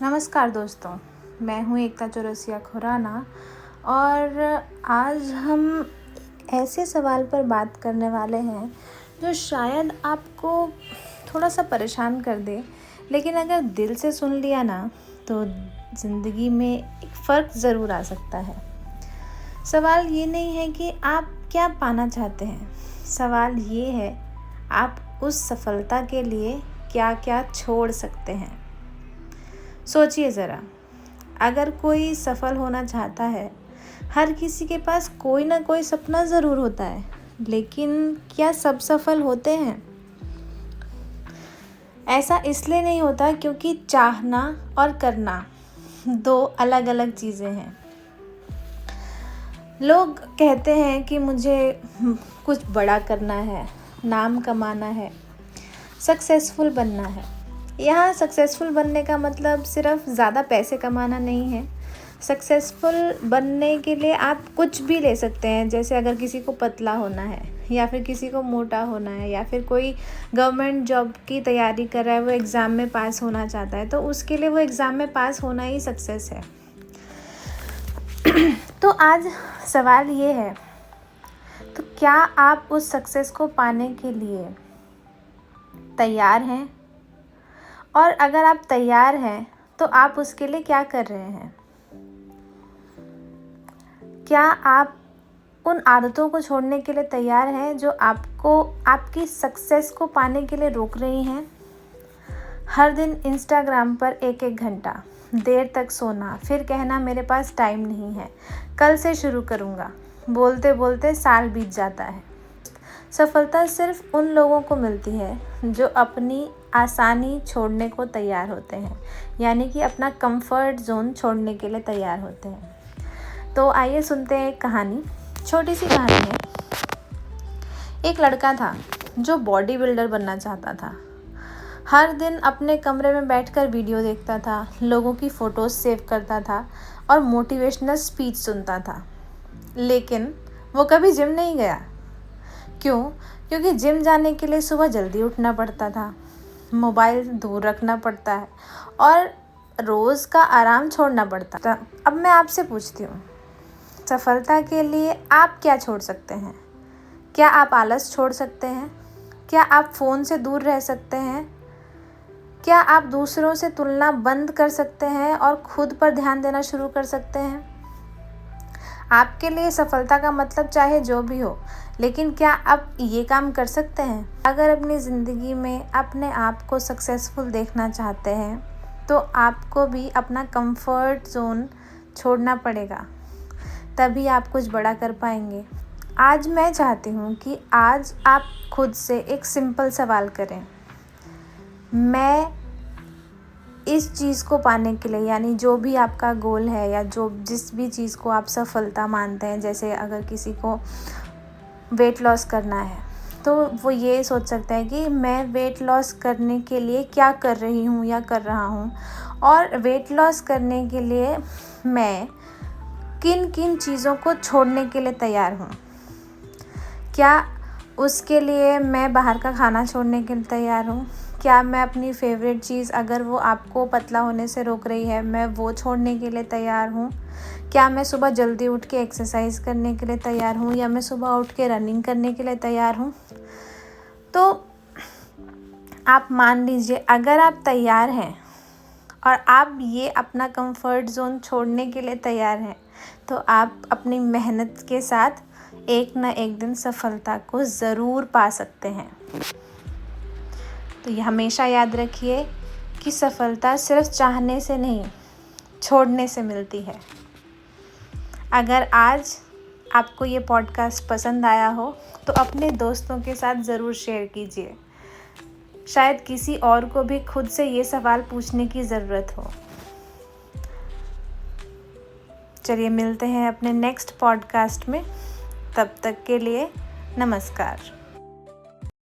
नमस्कार दोस्तों, मैं हूँ एकता चौरसिया खुराना और आज हम ऐसे सवाल पर बात करने वाले हैं जो शायद आपको थोड़ा सा परेशान कर दे, लेकिन अगर दिल से सुन लिया ना तो ज़िंदगी में एक फ़र्क ज़रूर आ सकता है। सवाल ये नहीं है कि आप क्या पाना चाहते हैं, सवाल ये है आप उस सफलता के लिए क्या क्या छोड़ सकते हैं। सोचिए ज़रा, अगर कोई सफल होना चाहता है, हर किसी के पास कोई ना कोई सपना ज़रूर होता है, लेकिन क्या सब सफल होते हैं? ऐसा इसलिए नहीं होता क्योंकि चाहना और करना दो अलग अलग चीज़ें हैं। लोग कहते हैं कि मुझे कुछ बड़ा करना है, नाम कमाना है, सक्सेसफुल बनना है। यहाँ सक्सेसफुल बनने का मतलब सिर्फ ज़्यादा पैसे कमाना नहीं है। सक्सेसफुल बनने के लिए आप कुछ भी ले सकते हैं, जैसे अगर किसी को पतला होना है या फिर किसी को मोटा होना है या फिर कोई गवर्नमेंट जॉब की तैयारी कर रहा है, वो एग्ज़ाम में पास होना चाहता है, तो उसके लिए वो एग्ज़ाम में पास होना ही सक्सेस है। तो आज सवाल ये है, तो क्या आप उस सक्सेस को पाने के लिए तैयार हैं? और अगर आप तैयार हैं तो आप उसके लिए क्या कर रहे हैं? क्या आप उन आदतों को छोड़ने के लिए तैयार हैं जो आपको आपकी सक्सेस को पाने के लिए रोक रही हैं? हर दिन इंस्टाग्राम पर एक घंटा देर तक सोना, फिर कहना मेरे पास टाइम नहीं है, कल से शुरू करूँगा, बोलते बोलते साल बीत जाता है। सफलता सिर्फ उन लोगों को मिलती है जो अपनी आसानी छोड़ने को तैयार होते हैं, यानी कि अपना कंफर्ट जोन छोड़ने के लिए तैयार होते हैं। तो आइए सुनते हैं एक कहानी। छोटी सी कहानी है। एक लड़का था जो बॉडी बिल्डर बनना चाहता था। हर दिन अपने कमरे में बैठकर वीडियो देखता था, लोगों की फ़ोटोज़ सेव करता था और मोटिवेशनल स्पीच सुनता था, लेकिन वो कभी जिम नहीं गया। क्यों? क्योंकि जिम जाने के लिए सुबह जल्दी उठना पड़ता था, मोबाइल दूर रखना पड़ता है और रोज़ का आराम छोड़ना पड़ता था। अब मैं आपसे पूछती हूँ, सफलता के लिए आप क्या छोड़ सकते हैं? क्या आप आलस छोड़ सकते हैं? क्या आप फ़ोन से दूर रह सकते हैं? क्या आप दूसरों से तुलना बंद कर सकते हैं और खुद पर ध्यान देना शुरू कर सकते हैं? आपके लिए सफलता का मतलब चाहे जो भी हो, लेकिन क्या आप ये काम कर सकते हैं? अगर अपनी ज़िंदगी में अपने आप को सक्सेसफुल देखना चाहते हैं तो आपको भी अपना कंफर्ट जोन छोड़ना पड़ेगा, तभी आप कुछ बड़ा कर पाएंगे। आज मैं चाहती हूँ कि आज आप खुद से एक सिंपल सवाल करें, मैं इस चीज़ को पाने के लिए, यानी जो भी आपका गोल है या जिस भी चीज़ को आप सफलता मानते हैं, जैसे अगर किसी को वेट लॉस करना है तो वो ये सोच सकता है कि मैं वेट लॉस करने के लिए क्या कर रही हूँ या कर रहा हूँ, और वेट लॉस करने के लिए मैं किन किन चीज़ों को छोड़ने के लिए तैयार हूँ। क्या उसके लिए मैं बाहर का खाना छोड़ने के लिए तैयार हूँ? क्या मैं अपनी फेवरेट चीज़, अगर वो आपको पतला होने से रोक रही है, मैं वो छोड़ने के लिए तैयार हूँ? क्या मैं सुबह जल्दी उठ के एक्सरसाइज करने के लिए तैयार हूँ, या मैं सुबह उठ के रनिंग करने के लिए तैयार हूँ? तो आप मान लीजिए, अगर आप तैयार हैं और आप ये अपना कंफर्ट जोन छोड़ने के लिए तैयार हैं, तो आप अपनी मेहनत के साथ एक ना एक दिन सफलता को ज़रूर पा सकते हैं। तो ये हमेशा याद रखिए कि सफलता सिर्फ चाहने से नहीं, छोड़ने से मिलती है। अगर आज आपको ये पॉडकास्ट पसंद आया हो तो अपने दोस्तों के साथ ज़रूर शेयर कीजिए, शायद किसी और को भी खुद से ये सवाल पूछने की ज़रूरत हो। चलिए मिलते हैं अपने नेक्स्ट पॉडकास्ट में, तब तक के लिए नमस्कार।